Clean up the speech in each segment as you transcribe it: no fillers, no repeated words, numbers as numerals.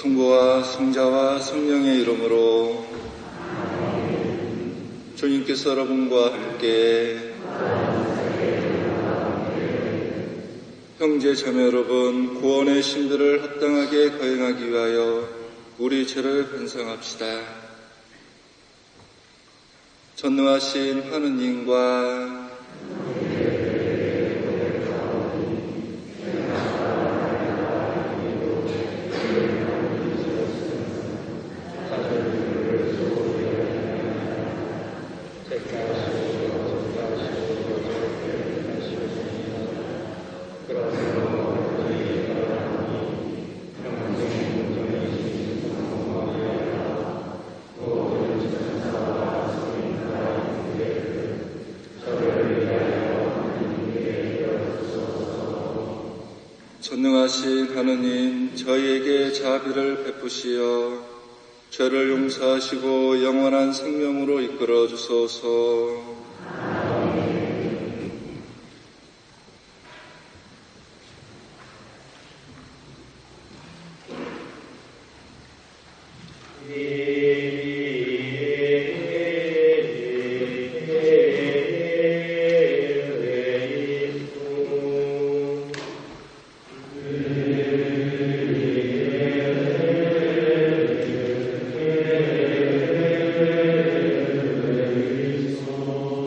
성부와 성자와 성령의 이름으로 주님께서 여러분과 함께 형제 자매 여러분, 구원의 신들을 합당하게 거행하기 위하여 우리 죄를 반성합시다. 전능하신 하느님과 전능하신 하느님, 저희에게 자비를 베푸시어 죄를 용서하시고 영원한 생명으로 이끌어 주소서. Oh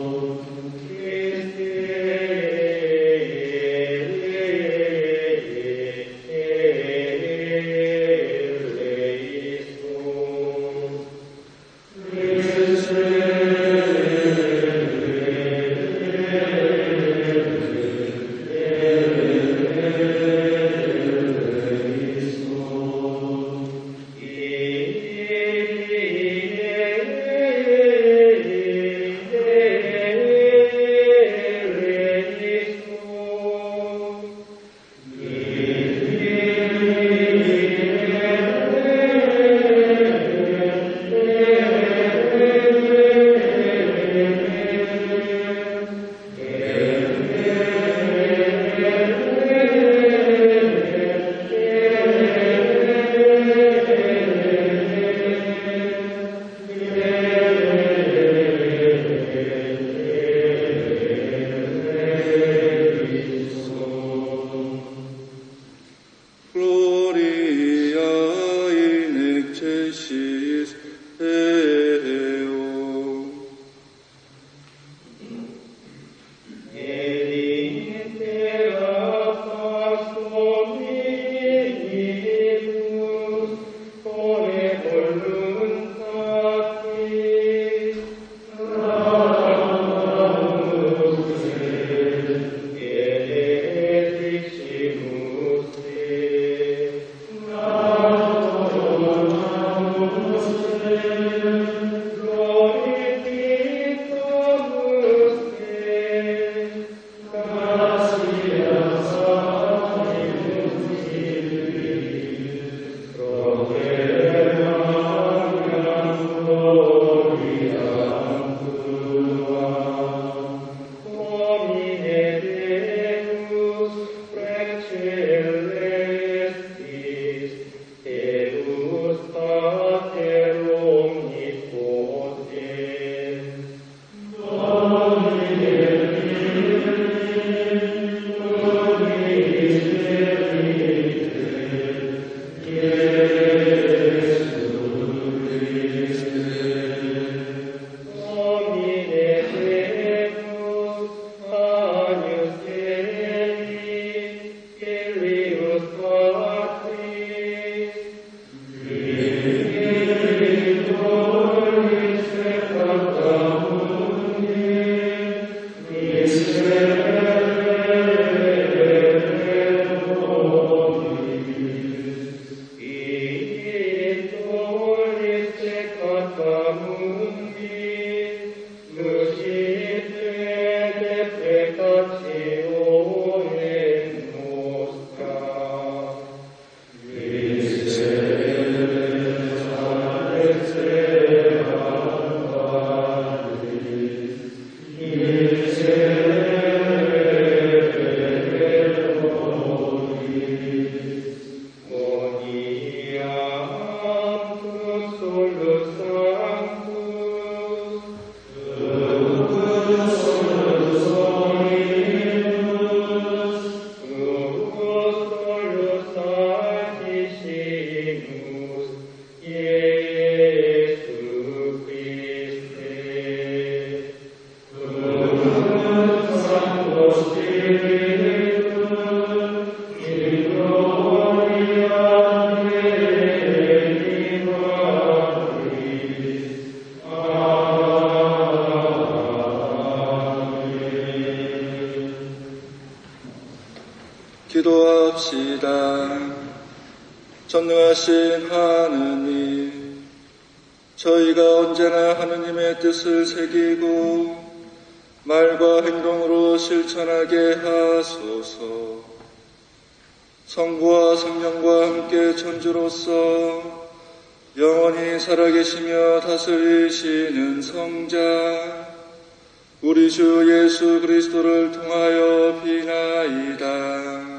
기도합시다. 전능하신 하느님, 저희가 언제나 하느님의 뜻을 새기고 말과 행동으로 실천하게 하소서. 성부와 성령과 함께 천주로서 영원히 살아계시며 다스리시는 성자 우리 주 예수 그리스도를 통하여 비나이다.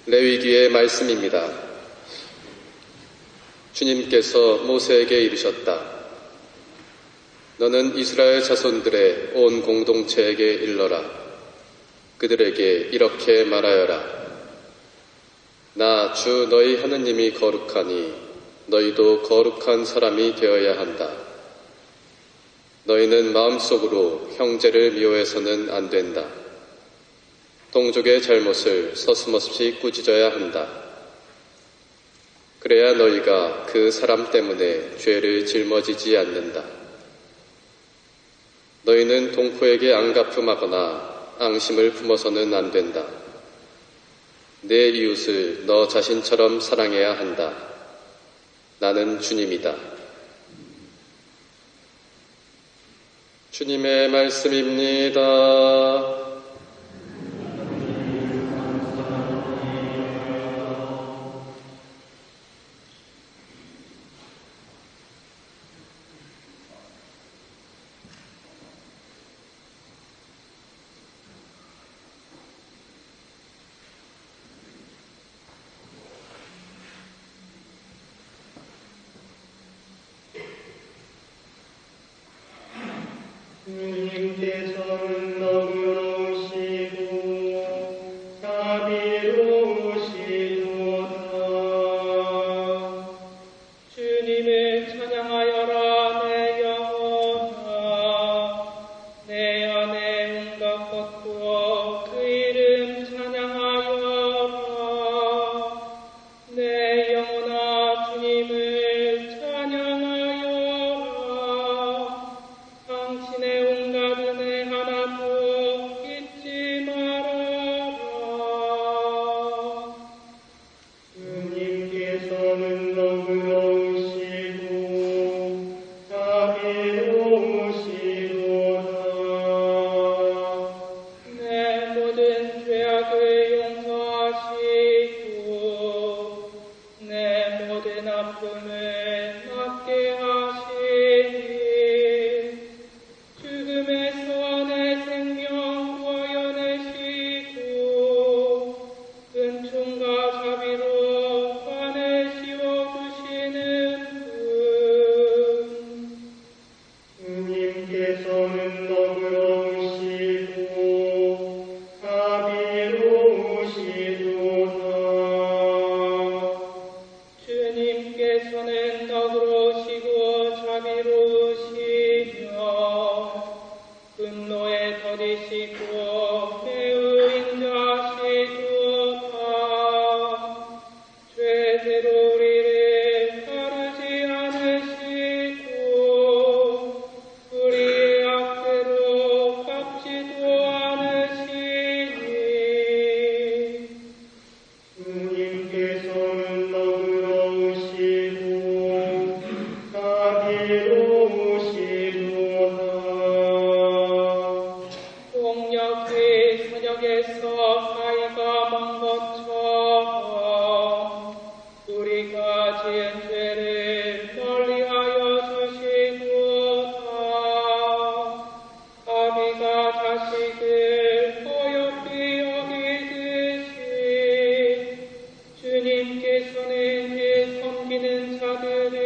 레위기의 말씀입니다. 주님께서 모세에게 이르셨다. 너는 이스라엘 자손들의 온 공동체에게 일러라. 그들에게 이렇게 말하여라. 나 주 너희 하느님이 거룩하니 너희도 거룩한 사람이 되어야 한다. 너희는 마음속으로 형제를 미워해서는 안 된다. 동족의 잘못을 서슴없이 꾸짖어야 한다. 그래야 너희가 그 사람 때문에 죄를 짊어지지 않는다. 너희는 동포에게 앙가품하거나 앙심을 품어서는 안 된다. 내 이웃을 너 자신처럼 사랑해야 한다. 나는 주님이다. 주님의 말씀입니다. 주님께서는 너그러우시고 자비로우시도다. 주님을 찬양하여라 내 영혼아. 내 안에 온갖 것과 그 이름 찬양하여라. 내 영혼아 주님을 찬양하여라. 당신의 온갖 은혜 하나도 잊지 말아라. 주님께서는 너그러우시고 자비로우시도다. 내 모든 어렵게 저녁에서 사이가 먼 것처럼 우리가 지은 죄를 멀리하여 주시고다. 아비가 자식을 어여삐 여기듯이 주님께서는 그 섬기는 자들을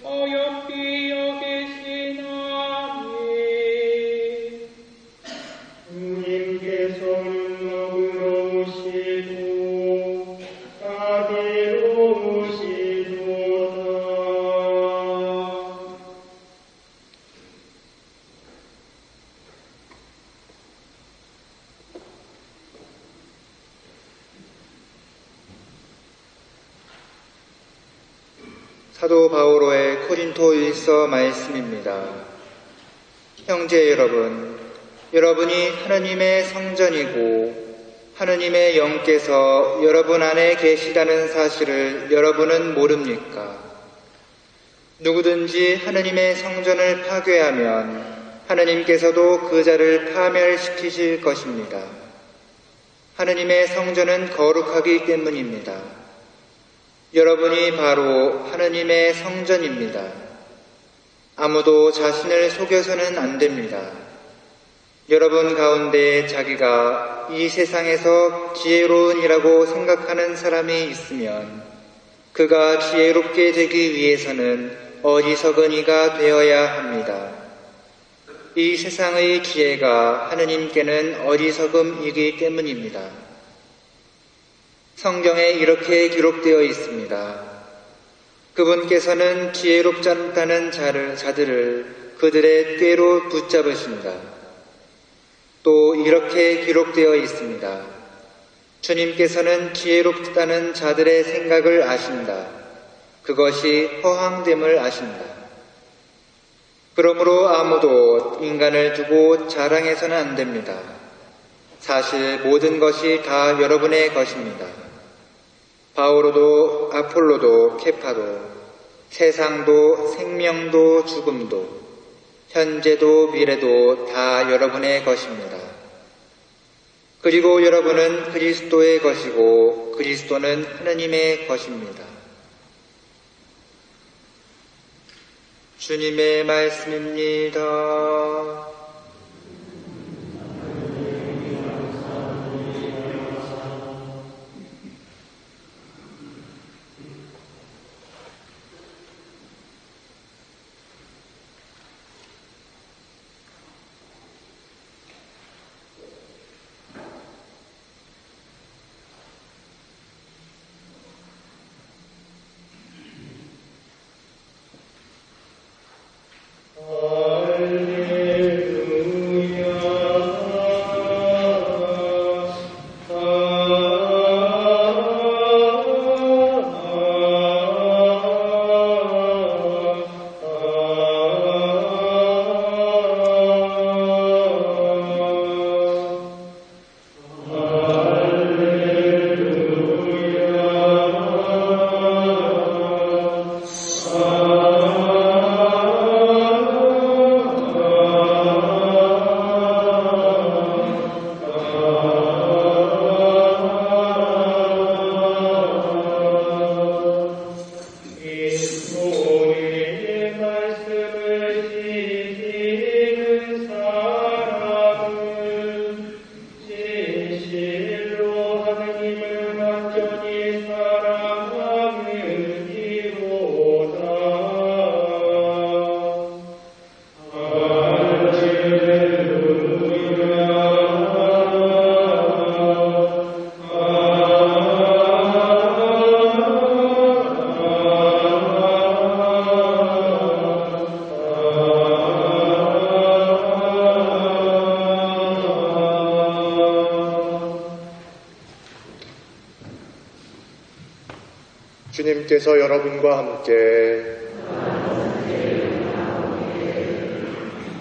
어여삐 여기시나니 주님께서는 너그러우시고 자비로우시도다. 사도 바오로의 코린토일서 말씀입니다. 형제 여러분, 여러분이 하느님의 성전이고 하느님의 영께서 여러분 안에 계시다는 사실을 여러분은 모릅니까? 누구든지 하느님의 성전을 파괴하면 하느님께서도 그 자를 파멸시키실 것입니다. 하느님의 성전은 거룩하기 때문입니다. 여러분이 바로 하느님의 성전입니다. 아무도 자신을 속여서는 안 됩니다. 여러분 가운데 자기가 이 세상에서 지혜로운이라고 생각하는 사람이 있으면 그가 지혜롭게 되기 위해서는 어리석은 이가 되어야 합니다. 이 세상의 지혜가 하느님께는 어리석음이기 때문입니다. 성경에 이렇게 기록되어 있습니다. 그분께서는 지혜롭지 않다는 자들을 그들의 꾀로 붙잡으신다. 또 이렇게 기록되어 있습니다. 주님께서는 지혜롭다는 자들의 생각을 아신다. 그것이 허황됨을 아신다. 그러므로 아무도 인간을 두고 자랑해서는 안 됩니다. 사실 모든 것이 다 여러분의 것입니다. 바오로도 아폴로도 케파도 세상도 생명도 죽음도 현재도 미래도 다 여러분의 것입니다. 그리고 여러분은 그리스도의 것이고 그리스도는 하느님의 것입니다. 주님의 말씀입니다. 주님께서 여러분과 함께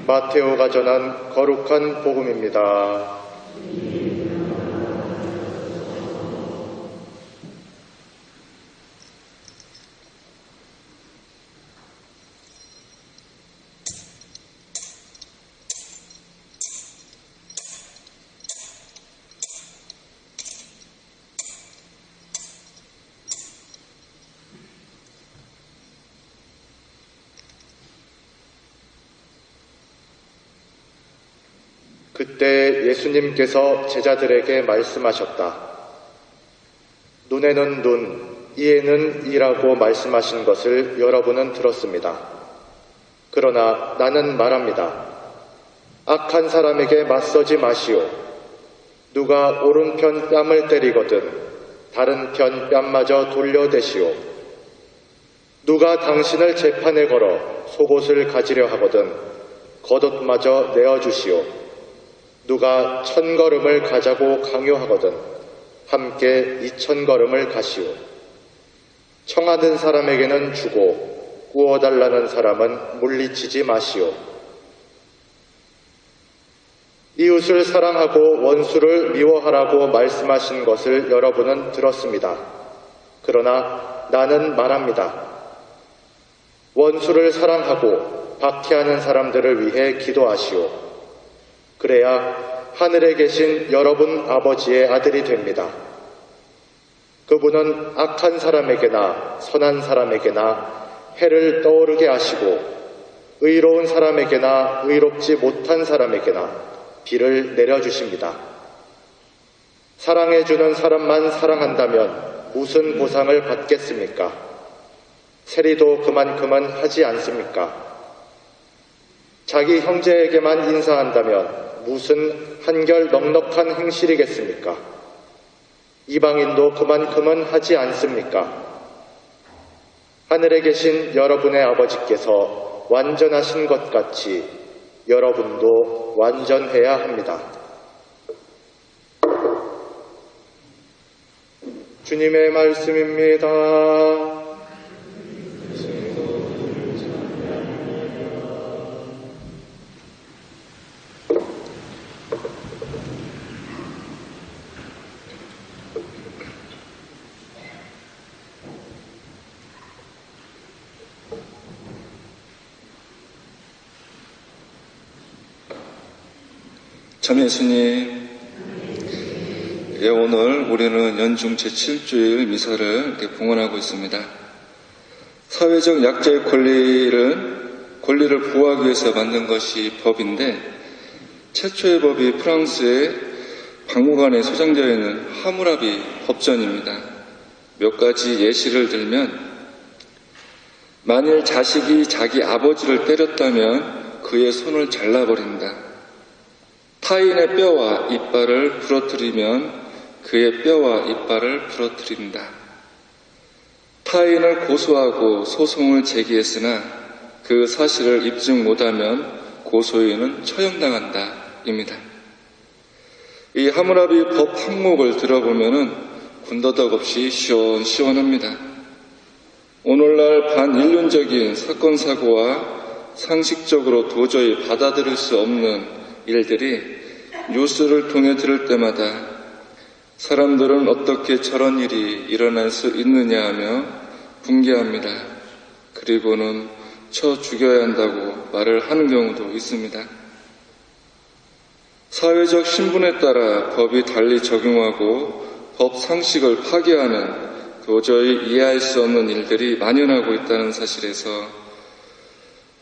마테오가 전한 거룩한 복음입니다. 그때 예수님께서 제자들에게 말씀하셨다. 눈에는 눈, 이에는 이라고 말씀하신 것을 여러분은 들었습니다. 그러나 나는 말합니다. 악한 사람에게 맞서지 마시오. 누가 오른편 뺨을 때리거든 다른 편 뺨마저 돌려대시오. 누가 당신을 재판에 걸어 속옷을 가지려 하거든 겉옷마저 내어주시오. 누가 1000걸음을 가자고 강요하거든 함께 2000걸음을 가시오. 청하는 사람에게는 주고 구워달라는 사람은 물리치지 마시오. 이웃을 사랑하고 원수를 미워하라고 말씀하신 것을 여러분은 들었습니다. 그러나 나는 말합니다. 원수를 사랑하고 박해하는 사람들을 위해 기도하시오. 그래야 하늘에 계신 여러분 아버지의 아들이 됩니다. 그분은 악한 사람에게나 선한 사람에게나 해를 떠오르게 하시고 의로운 사람에게나 의롭지 못한 사람에게나 비를 내려주십니다. 사랑해주는 사람만 사랑한다면 무슨 보상을 받겠습니까? 세리도 그만큼은 하지 않습니까? 자기 형제에게만 인사한다면 무슨 한결 넉넉한 행실이겠습니까? 이방인도 그만큼은 하지 않습니까? 하늘에 계신 여러분의 아버지께서 완전하신 것 같이 여러분도 완전해야 합니다. 주님의 말씀입니다. 참 예수님, 오늘 우리는 연중 제7주일 미사를 봉헌하고 있습니다. 사회적 약자의 권리를 보호하기 위해서 만든 것이 법인데, 최초의 법이 프랑스의 박물관에 소장되어 있는 하무라비 법전입니다. 몇 가지 예시를 들면, 만일 자식이 자기 아버지를 때렸다면 그의 손을 잘라버린다. 타인의 뼈와 이빨을 부러뜨리면 그의 뼈와 이빨을 부러뜨린다. 타인을 고소하고 소송을 제기했으나 그 사실을 입증 못하면 고소인은 처형당한다. 입니다. 이 하무라비 법 항목을 들어보면 군더더기 없이 시원시원합니다. 오늘날 반인륜적인 사건 사고와 상식적으로 도저히 받아들일 수 없는 일들이 뉴스를 통해 들을 때마다 사람들은 어떻게 저런 일이 일어날 수 있느냐 하며 붕괴합니다. 그리고는 쳐 죽여야 한다고 말을 하는 경우도 있습니다. 사회적 신분에 따라 법이 달리 적용하고 법 상식을 파괴하는 도저히 이해할 수 없는 일들이 만연하고 있다는 사실에서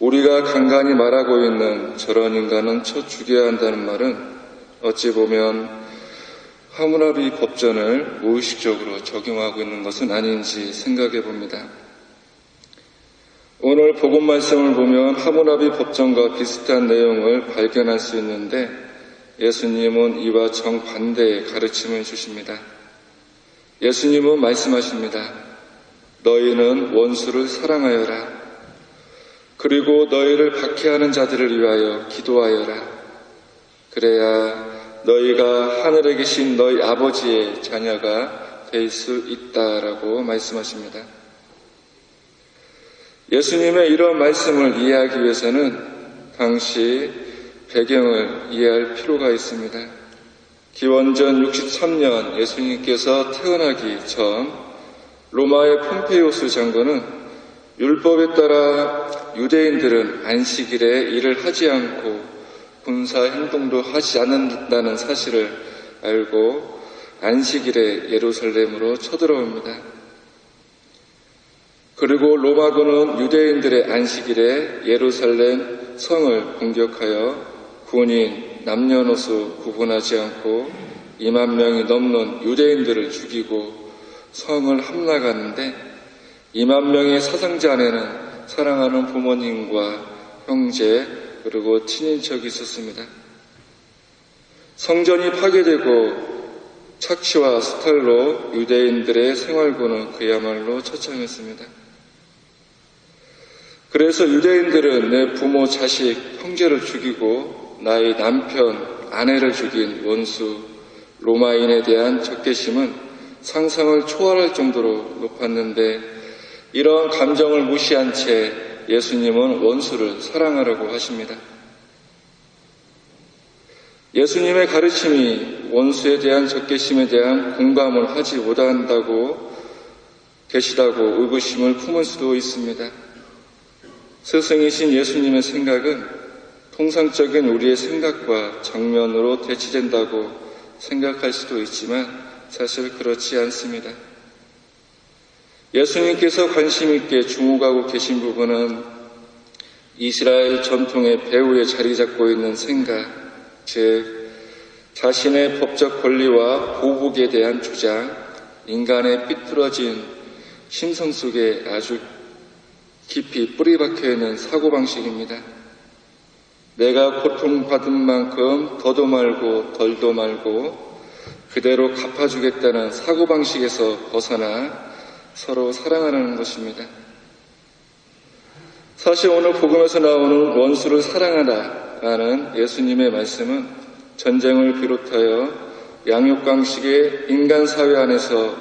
우리가 간간히 말하고 있는 저런 인간은 쳐 죽여야 한다는 말은 어찌 보면 하무라비 법전을 무의식적으로 적용하고 있는 것은 아닌지 생각해 봅니다. 오늘 복음 말씀을 보면 하무라비 법전과 비슷한 내용을 발견할 수 있는데 예수님은 이와 정반대의 가르침을 주십니다. 예수님은 말씀하십니다. 너희는 원수를 사랑하여라. 그리고 너희를 박해하는 자들을 위하여 기도하여라. 그래야 너희가 하늘에 계신 너희 아버지의 자녀가 될 수 있다라고 말씀하십니다. 예수님의 이런 말씀을 이해하기 위해서는 당시 배경을 이해할 필요가 있습니다. 기원전 63년 예수님께서 태어나기 전 로마의 폼페이오스 장군은 율법에 따라 유대인들은 안식일에 일을 하지 않고 군사 행동도 하지 않는다는 사실을 알고 안식일에 예루살렘으로 쳐들어옵니다. 그리고 로마군은 유대인들의 안식일에 예루살렘 성을 공격하여 군인, 남녀노소 구분하지 않고 2만 명이 넘는 유대인들을 죽이고 성을 함락하는데 2만 명의 사상자 안에는 사랑하는 부모님과 형제 그리고 친인척이 있었습니다. 성전이 파괴되고 착취와 수탈로 유대인들의 생활고는 그야말로 처참했습니다. 그래서 유대인들은 내 부모, 자식, 형제를 죽이고 나의 남편, 아내를 죽인 원수, 로마인에 대한 적개심은 상상을 초월할 정도로 높았는데 이러한 감정을 무시한 채 예수님은 원수를 사랑하라고 하십니다. 예수님의 가르침이 원수에 대한 적개심에 대한 공감을 하지 못한다고 계시다고 의구심을 품을 수도 있습니다. 스승이신 예수님의 생각은 통상적인 우리의 생각과 정면으로 대치된다고 생각할 수도 있지만 사실 그렇지 않습니다. 예수님께서 관심 있게 주목하고 계신 부분은 이스라엘 전통의 배후에 자리 잡고 있는 생각, 즉 자신의 법적 권리와 보복에 대한 주장, 인간의 삐뚤어진 심성 속에 아주 깊이 뿌리 박혀 있는 사고방식입니다. 내가 고통받은 만큼 더도 말고 덜도 말고 그대로 갚아주겠다는 사고방식에서 벗어나 서로 사랑하는 것입니다. 사실 오늘 복음에서 나오는 원수를 사랑하라라는 예수님의 말씀은 전쟁을 비롯하여 양육강식의 인간 사회 안에서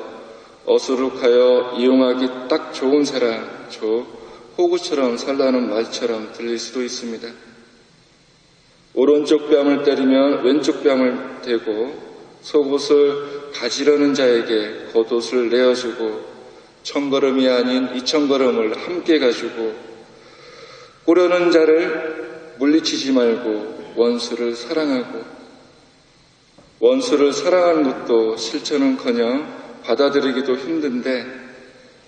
어수룩하여 이용하기 딱 좋은 사람, 즉 호구처럼 살라는 말처럼 들릴 수도 있습니다. 오른쪽 뺨을 때리면 왼쪽 뺨을 대고 속옷을 가지려는 자에게 겉옷을 내어주고 천걸음이 아닌 이천걸음을 함께 가지고 꾸려는 자를 물리치지 말고 원수를 사랑하고 원수를 사랑하는 것도 실천은커녕 받아들이기도 힘든데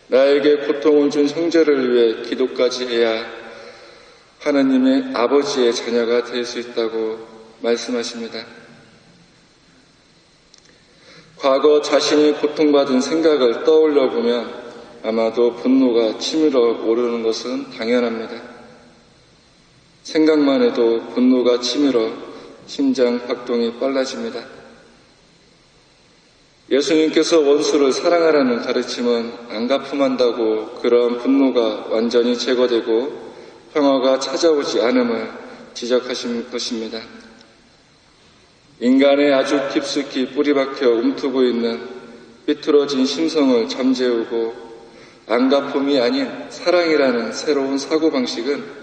나에게 고통을 준 형제를 위해 기도까지 해야 하나님의 아버지의 자녀가 될 수 있다고 말씀하십니다. 과거 자신이 고통받은 생각을 떠올려 보면 아마도 분노가 치밀어 오르는 것은 당연합니다. 생각만 해도 분노가 치밀어 심장 박동이 빨라집니다. 예수님께서 원수를 사랑하라는 가르침은 안 갚음한다고 그러한 분노가 완전히 제거되고 평화가 찾아오지 않음을 지적하신 것입니다. 인간의 아주 깊숙이 뿌리박혀 움트고 있는 삐뚤어진 심성을 잠재우고 안 갚음이 아닌 사랑이라는 새로운 사고방식은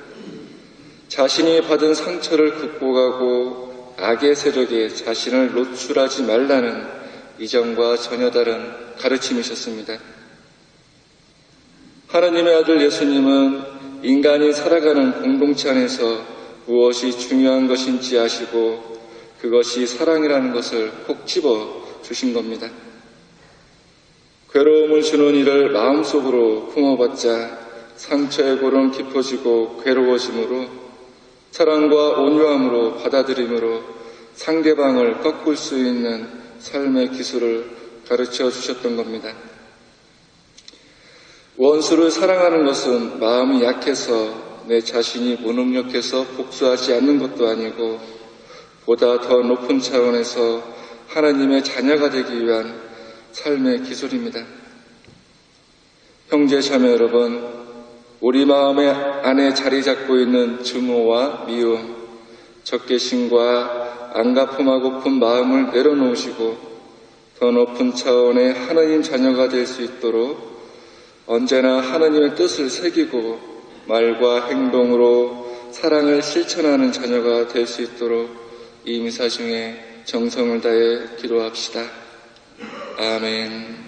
자신이 받은 상처를 극복하고 악의 세력에 자신을 노출하지 말라는 이전과 전혀 다른 가르침이셨습니다. 하나님의 아들 예수님은 인간이 살아가는 공동체 안에서 무엇이 중요한 것인지 아시고 그것이 사랑이라는 것을 콕 집어 주신 겁니다. 괴로움을 주는 이를 마음속으로 품어봤자 상처의 골은 깊어지고 괴로워짐으로 사랑과 온유함으로 받아들임으로 상대방을 꺾을 수 있는 삶의 기술을 가르쳐 주셨던 겁니다. 원수를 사랑하는 것은 마음이 약해서 내 자신이 무능력해서 복수하지 않는 것도 아니고 보다 더 높은 차원에서 하나님의 자녀가 되기 위한 삶의 기술입니다. 형제 자매 여러분, 우리 마음 안에 자리 잡고 있는 증오와 미움, 적개심과 안갚음하고픈 마음을 내려놓으시고 더 높은 차원의 하나님 자녀가 될 수 있도록 언제나 하나님의 뜻을 새기고 말과 행동으로 사랑을 실천하는 자녀가 될 수 있도록 이 미사 중에 정성을 다해 기도합시다. 아멘.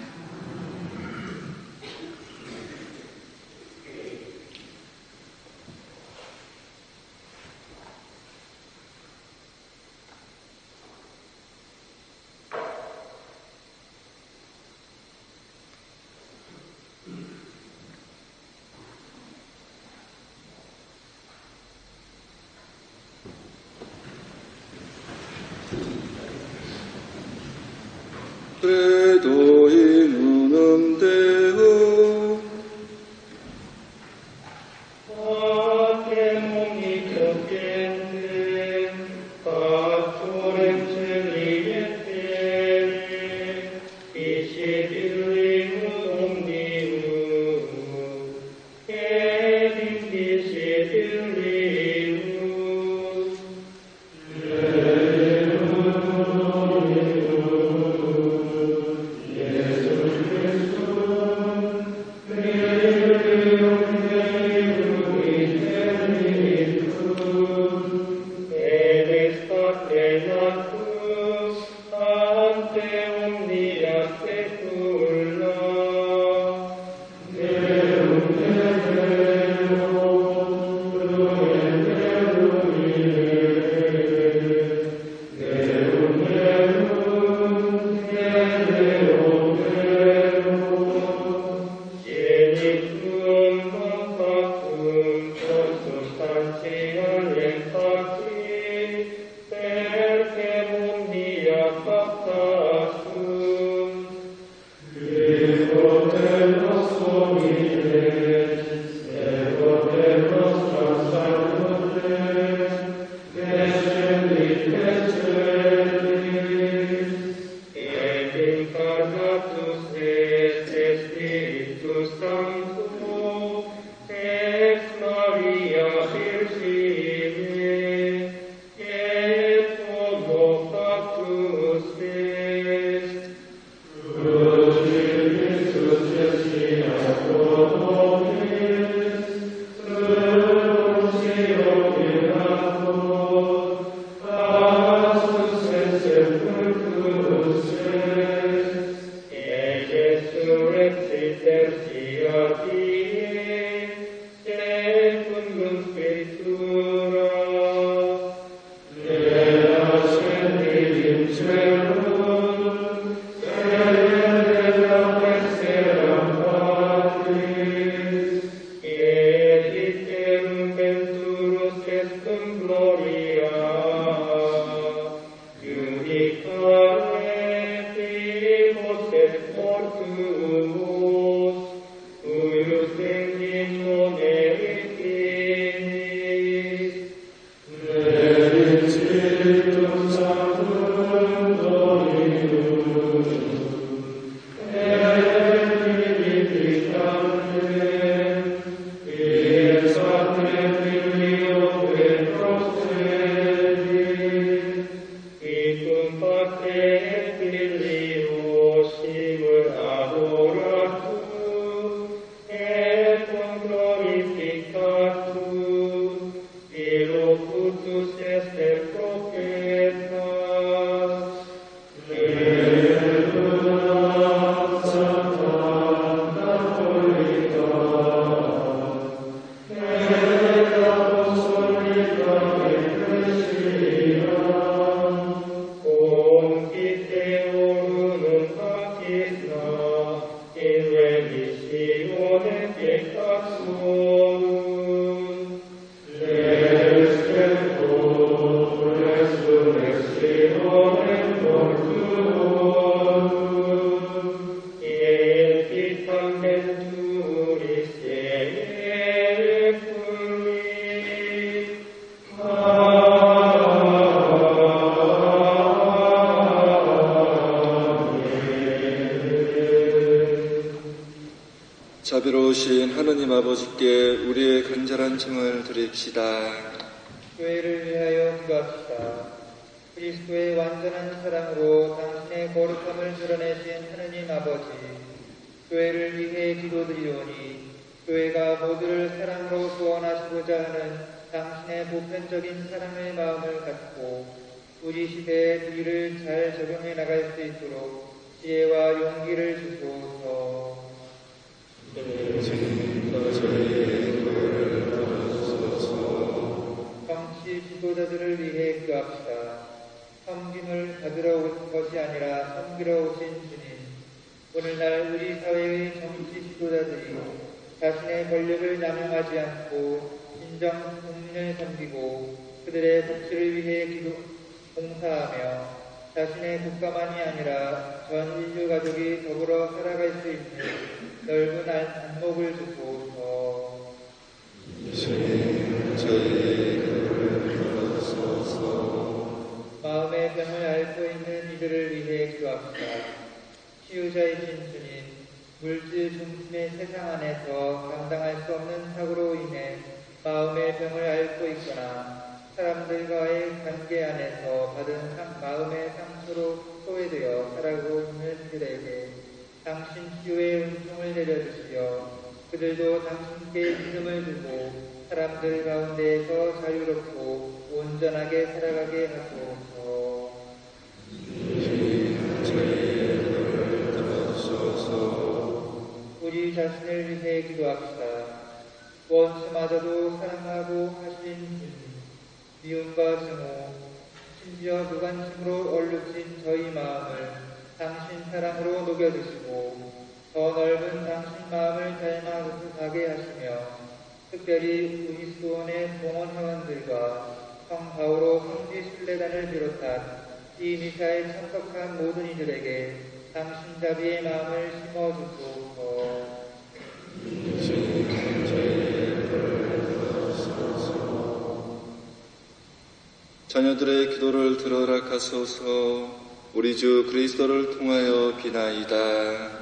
그래도 이 눈은 되어 앞에 몸이 덮겠네 가초를 진리의 때에 이시빌리우 옴니우 에빈기시빌리우 자비로우신 하느님 아버지께 우리의 간절한 청을 드립시다. 교회를 위하여 기도합시다. 그리스도의 완전한 사랑으로 당신의 거룩함을 드러내신 하느님 아버지, 교회를 위해 기도드리오니 교회가 모두를 사랑으로 구원하시고자 하는 당신의 보편적인 사랑의 마음을 갖고 우리 시대의 비를 잘 적용해 나갈 수 있도록 지혜와 용기를 주소서. 정치 지도자들을 위해 기도합시다. 섬김을 받으러 온 것이 아니라 섬기러 오신 주님, 오늘날 우리 사회의 정치 지도자들이 자신의 권력을 남용하지 않고 진정 국민을 섬기고 그들의 복지를 위해 봉사하며 자신의 국가만이 아니라 전 인류 가족이 더불어 살아갈 수 있는 넓은 안목을 주소서. 마음의 병을 앓고 있는 이들을 위해 기도합시다. 치유자이신 주님, 물질 중심의 세상 안에서 감당할 수 없는 사고로 인해 마음의 병을 앓고 있거나 사람들과의 관계 안에서 받은 마음의 상처로 소외되어 살아가고 있는 이들에게 당신 치유의 은총을 내려주시어 그들도 당신께 믿음을 두고 사람들 가운데에서 자유롭고 온전하게 살아가게 하소서. 우리 자신을 위해 기도합시다. 원수마저도 사랑하고 하신 주님, 미움과 증오, 심지어 무관심으로 얼룩진 저희 마음을 당신 사랑으로 녹여주시고 더 넓은 당신 마음을 닮아가게 하시며 특별히 그리스도원의 봉헌 회원들과 성 바오로 성지 순례단을 비롯한 이 미사에 참석한 모든 이들에게 당신 자비의 마음을 심어주소서. 자녀들의 기도를 들어라 하소서. 우리 주 그리스도를 통하여 비나이다.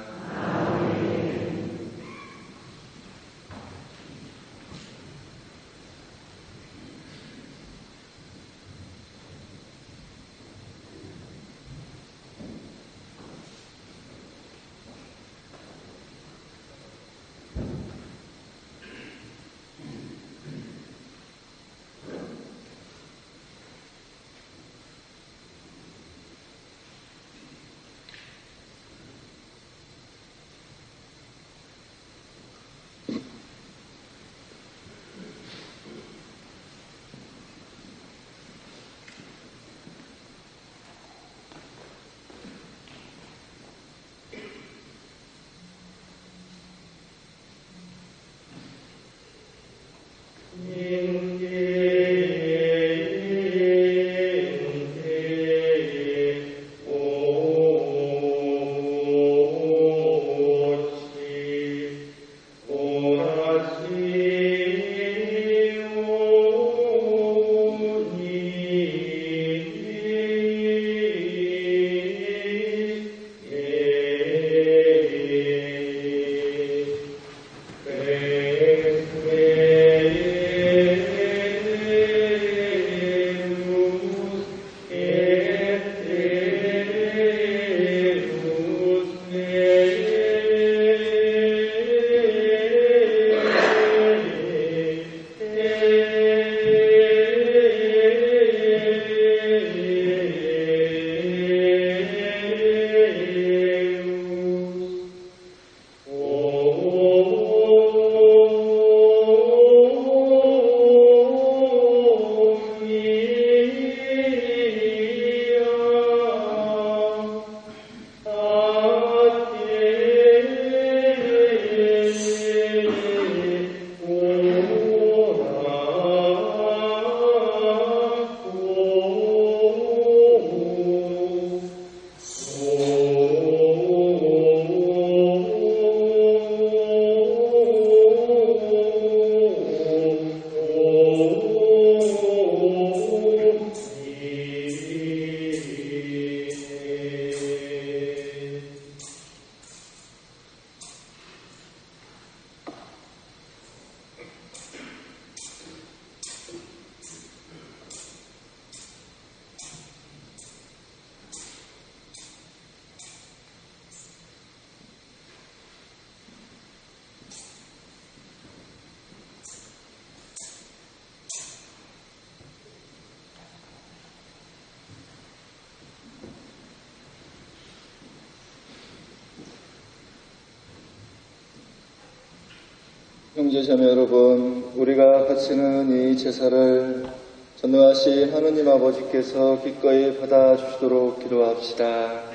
형제자매 여러분, 우리가 바치는 이 제사를 전능하신 하느님 아버지께서 기꺼이 받아주시도록 기도합시다.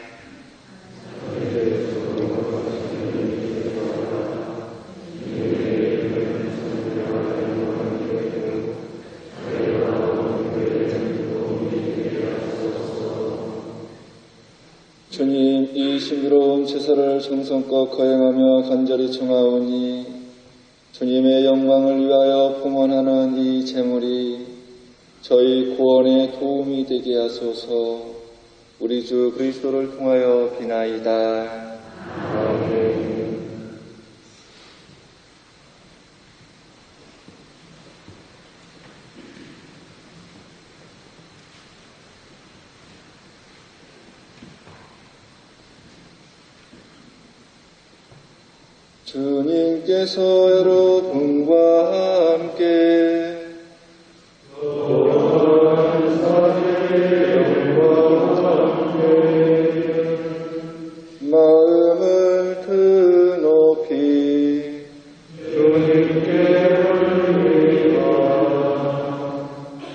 주님, 이 신비로운 제사를 정성껏 거행하며 간절히 청하오니 주님의 영광을 위하여 봉헌하는 이 제물이 저희 구원에 도움이 되게 하소서. 우리 주 그리스도를 통하여 비나이다. 아멘. 주님께서 여러분과 함께 마음을 드높이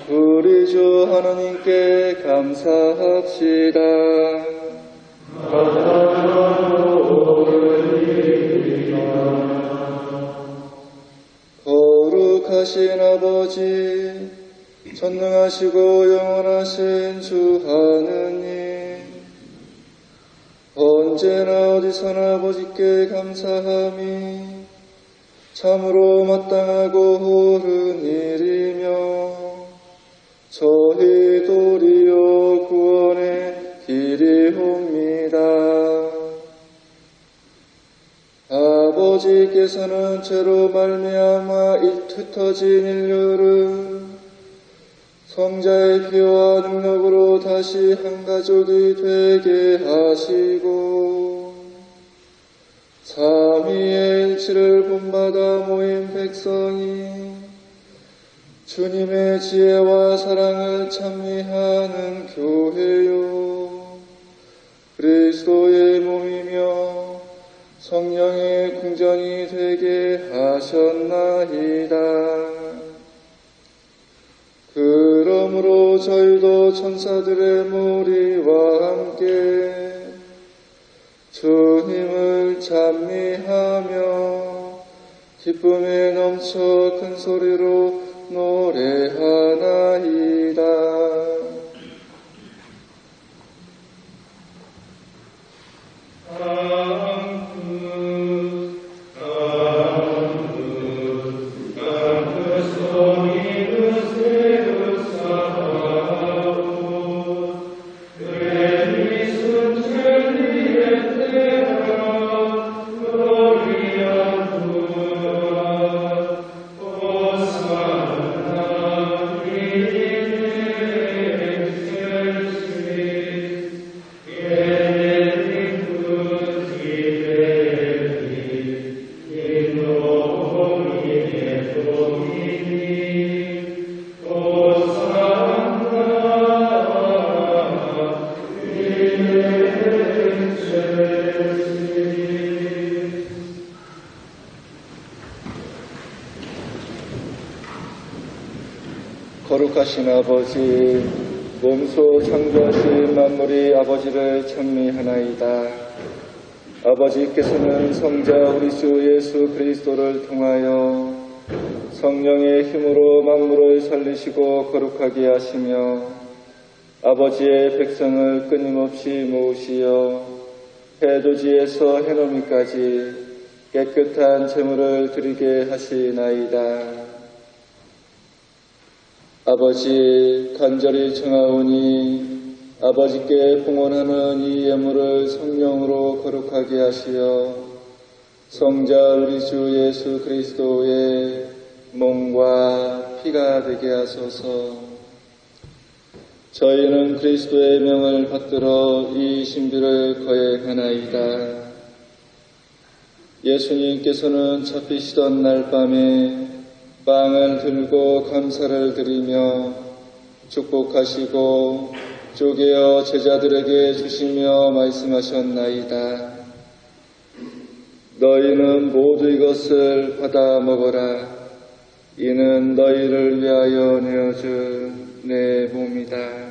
우리 주 하나님께 감사합시다. 거룩하신 아버지, 전능하시고 영원하신 주 하느님, 언제나 어디서나 아버지께 감사함이 참으로 마땅하고 옳은 일이며 저희 도리어 구원의 길이옵니다. 아버지께서는 죄로 말미암아 흩어진 인류를 성자의 피와 능력으로 다시 한 가족이 되게 하시고 삼위의 일치를 본받아 모인 백성이 주님의 지혜와 사랑을 찬미하는 교회요 그리스도의 몸이며 성령의 궁전이 되게 하셨나이다. 그러므로 저희도 천사들의 무리와 함께 주님을 찬미하며 기쁨에 넘쳐 큰 소리로 노래하나이다. 거룩하신 아버지, 몸소 창조하신 만물이 아버지를 찬미하나이다. 아버지께서는 성자 우리 주 예수 그리스도를 통하여 성령의 힘으로 만물을 살리시고 거룩하게 하시며 아버지의 백성을 끊임없이 모으시어 해돋이에서 해넘이까지 깨끗한 제물을 드리게 하시나이다. 아버지, 간절히 청하오니 아버지께 봉헌하는 이 예물을 성령으로 거룩하게 하시어 성자 우리 주 예수 그리스도의 몸과 피가 되게 하소서. 저희는 그리스도의 명을 받들어 이 신비를 거행하나이다. 예수님께서는 잡히시던 날 밤에 빵을 들고 감사를 드리며 축복하시고 쪼개어 제자들에게 주시며 말씀하셨나이다. 너희는 모두 이것을 받아 먹어라. 이는 너희를 위하여 내어준 내 몸이다.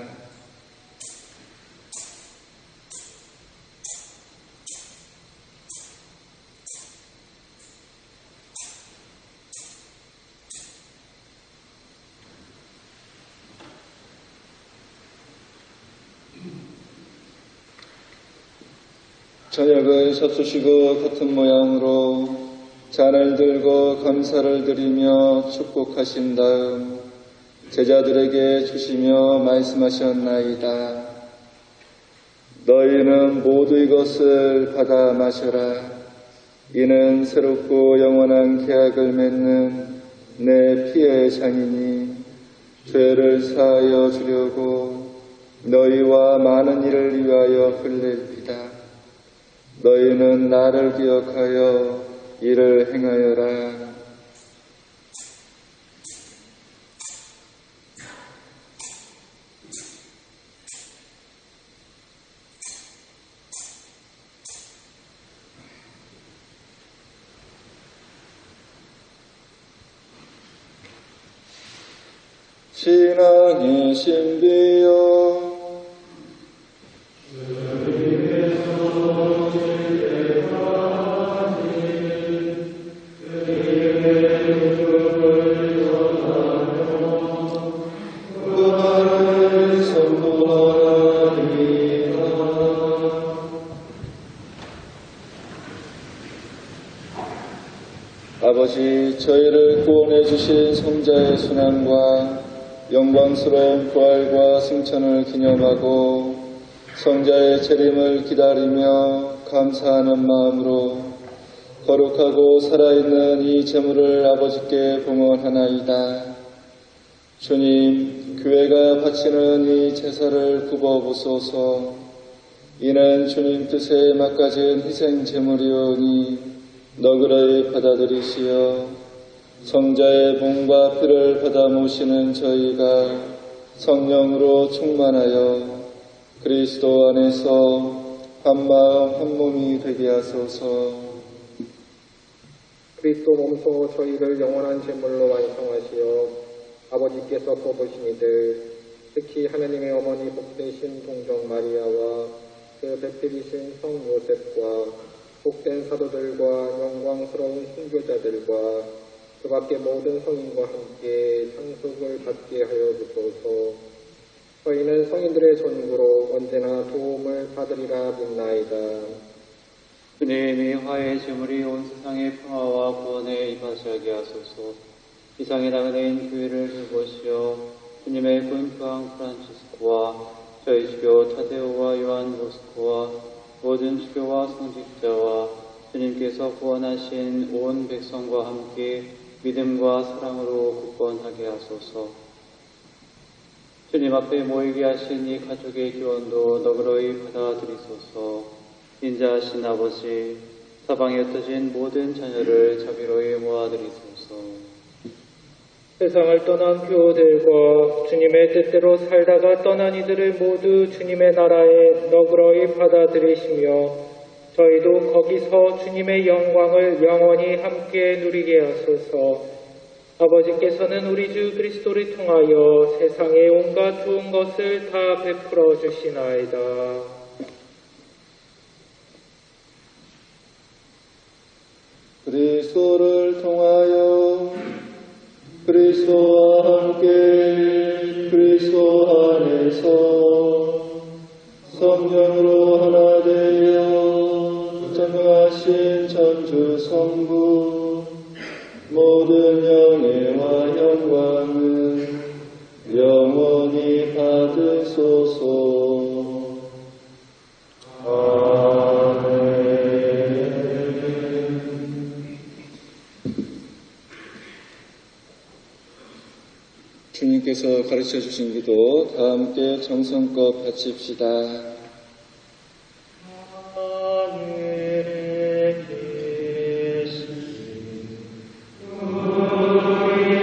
저녁을 잡수시고 같은 모양으로 잔을 들고 감사를 드리며 축복하신 다음 제자들에게 주시며 말씀하셨나이다. 너희는 모두 이것을 받아 마셔라. 이는 새롭고 영원한 계약을 맺는 내 피의 잔이니 죄를 사하여 주려고 너희와 많은 이를 위하여 흘릴피다. 너희는 나를 기억하여 이를 행하여라. 신앙의 신비여 아버지, 저희를 구원해 주신 성자의 순환과 영광스러운 부활과 승천을 기념하고 성자의 재림을 기다리며 감사하는 마음으로 거룩하고 살아있는 이 제물을 아버지께 봉헌하나이다. 주님, 교회가 바치는 이 제사를 굽어보소서. 이는 주님 뜻에 막가진 희생 제물이오니 너그러이 받아들이시어 성자의 몸과 피를 받아 모시는 저희가 성령으로 충만하여 그리스도 안에서 한마음 한몸이 되게 하소서. 그리스도 몸소 저희를 영원한 제물로 완성하시어 아버지께서 뽑으신 이들, 특히 하나님의 어머니 복되신 동정 마리아와 그 배필이신 성 요셉과 복된 사도들과 영광스러운 순교자들과 그 밖의 모든 성인과 함께 상속을 받게 하여 주소서. 저희는 성인들의 전구로 언제나 도움을 받으리라 믿나이다. 주님이 화해의 제물이 온 세상의 평화와 구원에 임하시게 하소서. 이 상에 나가는 교회를 돌보시어 주님의 군 교황 프란치스코와 저희 주교 타데오와 요한 보스코와 모든 주교와 성직자와 주님께서 구원하신 온 백성과 함께 믿음과 사랑으로 굳건하게 하소서. 주님 앞에 모이게 하신 이 가족의 기원도 너그러이 받아들이소서. 인자하신 아버지, 사방에 흩어진 모든 자녀를 자비로이 모아드리소서. 세상을 떠난 교우들과 주님의 뜻대로 살다가 떠난 이들을 모두 주님의 나라에 너그러이 받아들이시며 저희도 거기서 주님의 영광을 영원히 함께 누리게 하소서. 아버지께서는 우리 주 그리스도를 통하여 세상의 온갖 좋은 것을 다 베풀어 주시나이다. 그리스도를 통하여 그리스도와 함께 그리스도 안에서 성령으로 하나 되어 전능하신 전주 성부 모든 영예와 영광을 영원히 받으소서. 주님께서 가르쳐 주신 기도 다 함께 정성껏 바칩시다. 하늘에 계신 우리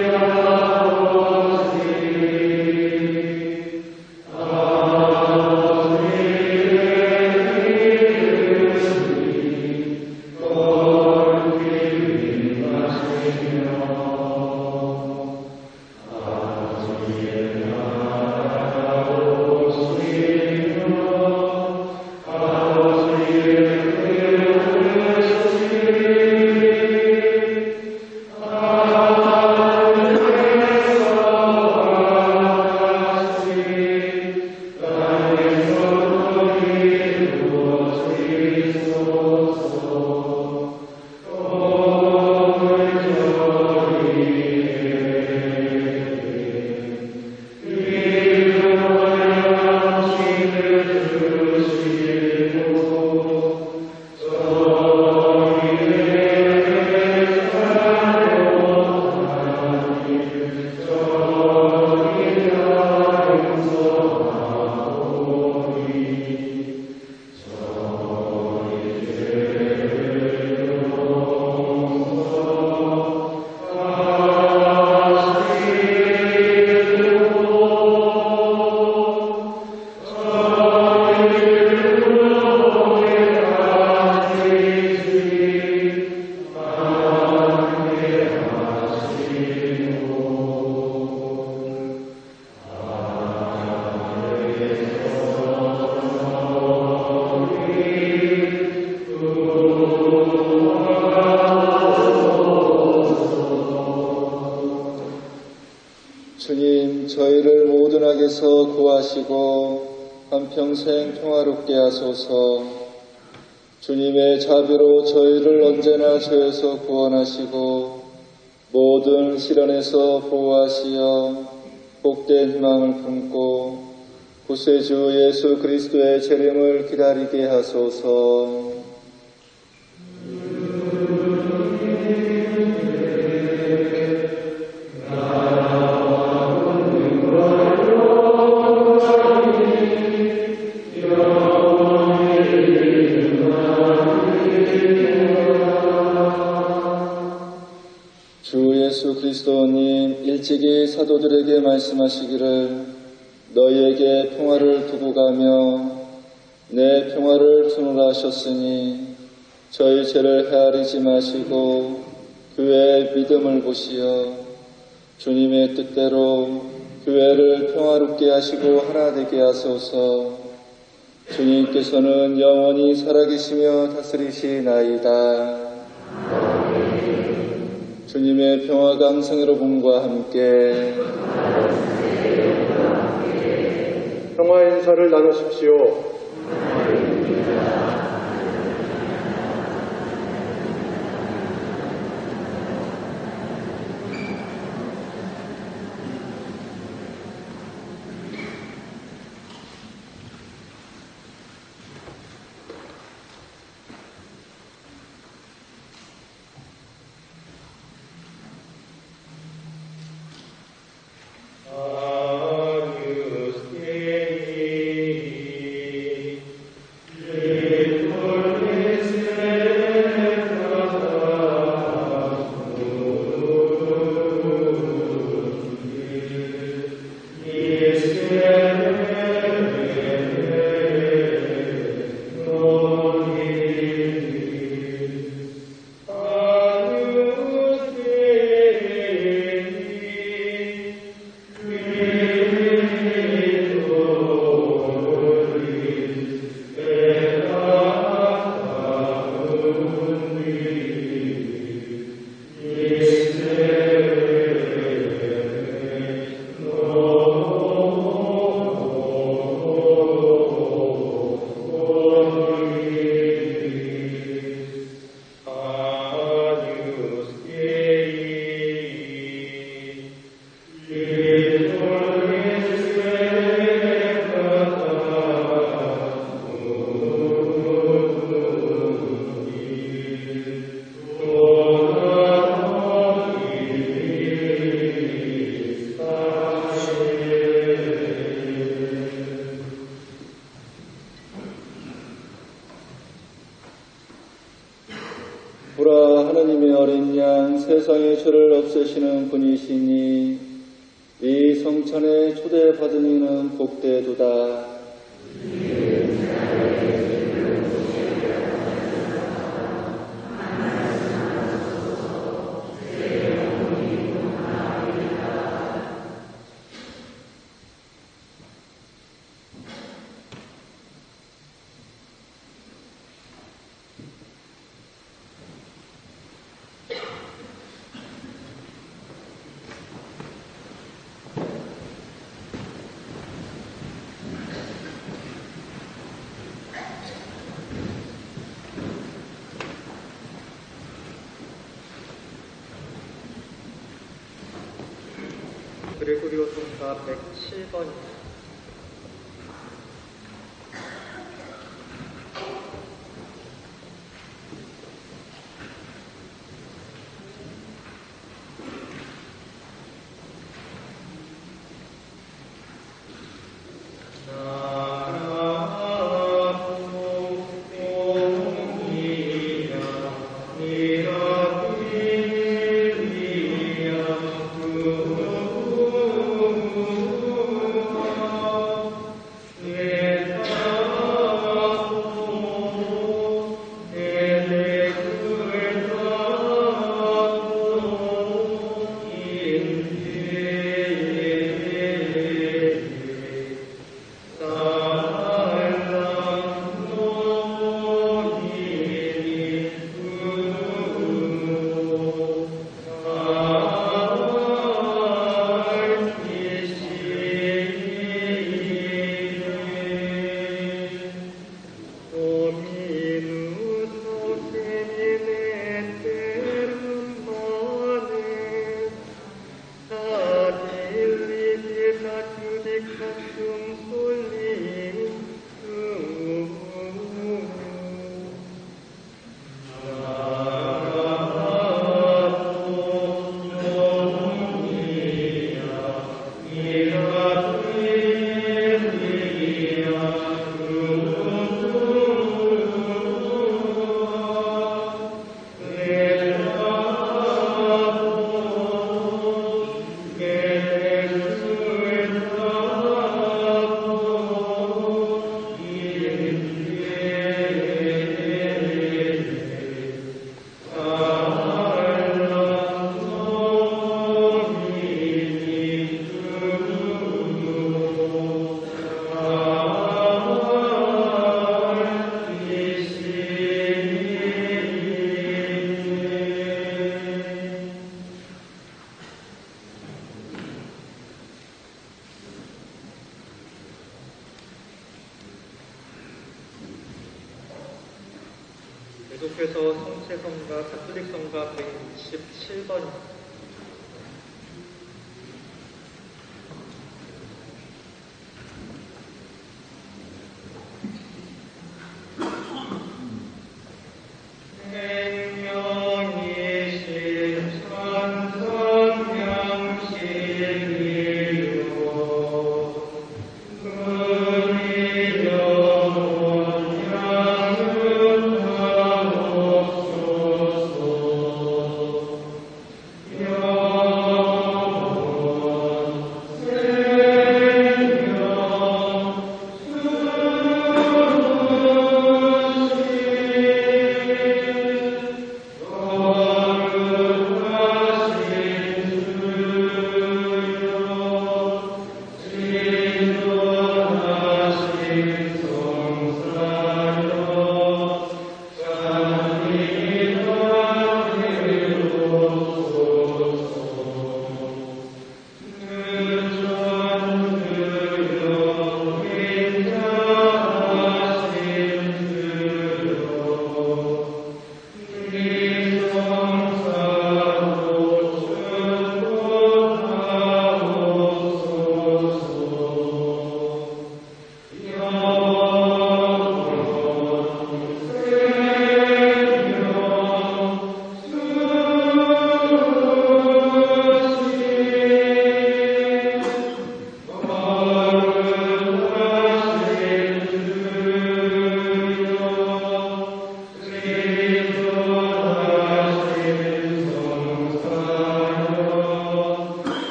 가운데서 구하시고 한평생 평화롭게 하소서. 주님의 자비로 저희를 언제나 죄에서 구원하시고 모든 시련에서 보호하시어 복된 희망을 품고 구세주 예수 그리스도의 재림을 기다리게 하소서. 주 예수 그리스도님 일찍이 사도들에게 말씀하시기를 너희에게 평화를 두고 가며 내 평화를 주노라 하셨으니 저희 죄를 헤아리지 마시고 교회의 믿음을 보시어 주님의 뜻대로 교회를 평화롭게 하시고 하나 되게 하소서. 주님께서는 영원히 살아계시며 다스리시나이다. 주님의 평화가 항상 여러분과 함께 평화 인사를 나누십시오. 보라, 하나님의 어린 양 세상의 죄를 없애시는 분이시니 이 성찬에 초대받은 이는 복되도다. 그레고리오 성가 107번. 나 계속해서 성세성가 가톨릭성가 167번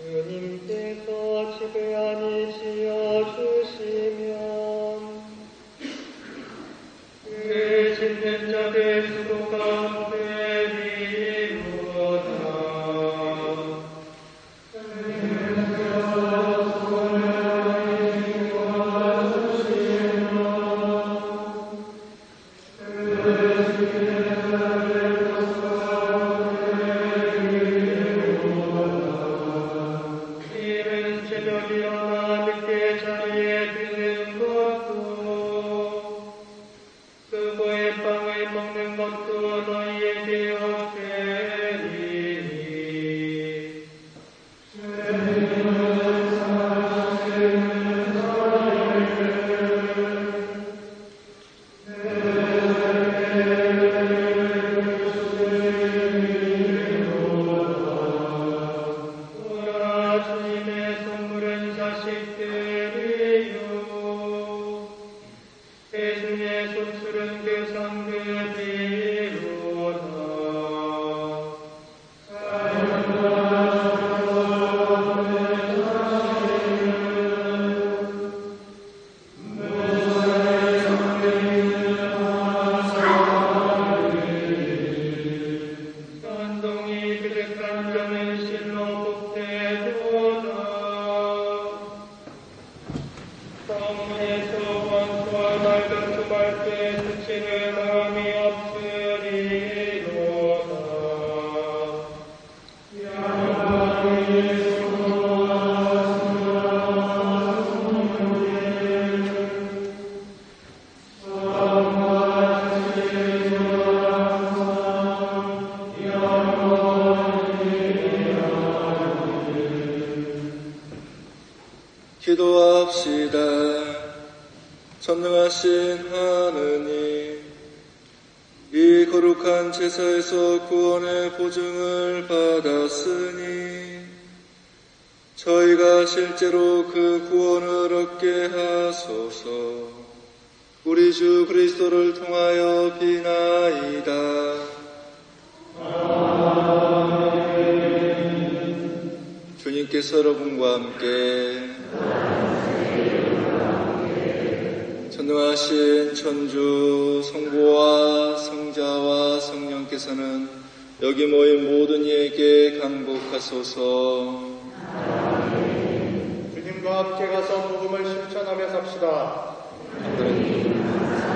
주님께서 지배하니 지어주시면 그 짓는 자들 수도 가운데 이루어다. 이른 새벽 일어나 늦게 자리에 드는 것도 그거의 빵을 먹는 것도 너희에게 없으리니 오라 주님의 선물은 자식들이요 대중의 손술은 그 상급이로다. 산동이 그득한 자는 실로 복되도다. 성문에서 원수와 낡은 두발 때 스치는 마음이 없으리로다. 기도합시다. 전능하신 하느님, 이 거룩한 제사에서 구원의 보증을 받았으니 저희가 실제로 그 구원을 얻게 하소서. 우리 주 그리스도를 통하여 비나이다. 주께서 여러분과 함께 전능하신 천주 성부와 성자와 성령께서는 여기 모인 모든 이에게 강복하소서. 주님과 함께 가서 복음을 실천하며 삽시다. 하나님